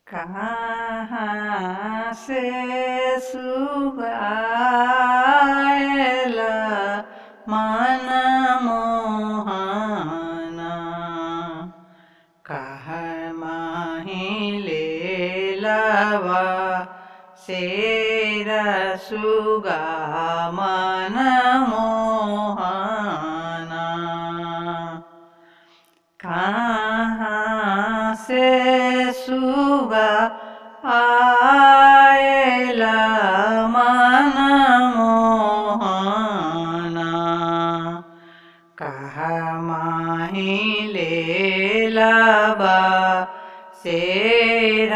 कहाँ से सुगा आएल मनमोहना, कह माही लेलवा शेर सुगा मनमोहना। कहाँ से सुगा आएल मनमोहना, कह माही लेलवा शेर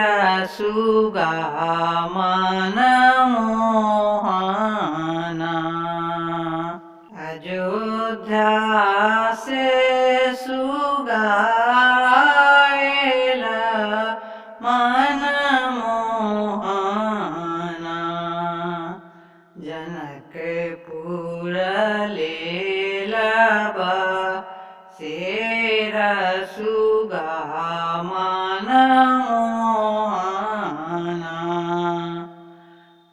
सुगा मनमोहना। अयोध्या से सुगा आएल मनमोहना, जनकपुर लेलवा शेर सुगा मनमोहना।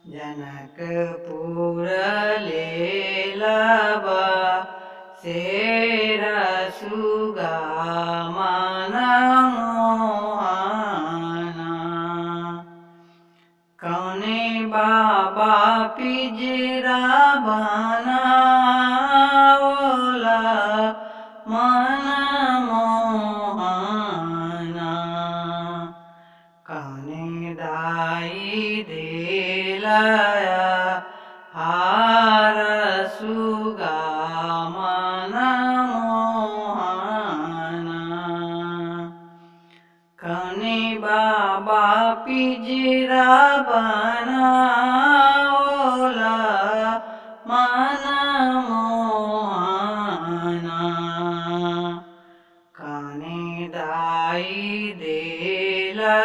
जनकपुर लेलवा शेर सुगा मनमोहना। कौने बाबा पिंजरा बनावला मनमोहना, कौने दाई देला हार सुगा मनमोहना। कौने बाबा पिंजरा बनावला मनमोहना, कौने दाई देला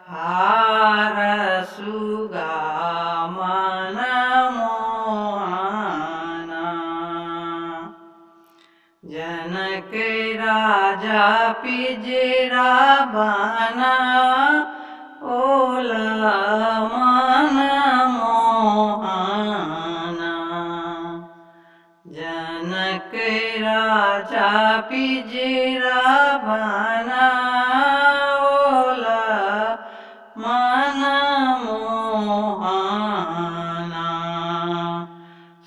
हार सुगा मनमोहना। जनक राजा पिंजरा बनावला मनमोहना, जनक राजा पिंजरा बनावला मनमोहना।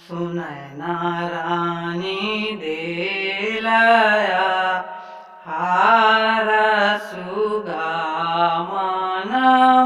सुनैना रानी देला हार सुगा मनमोहना।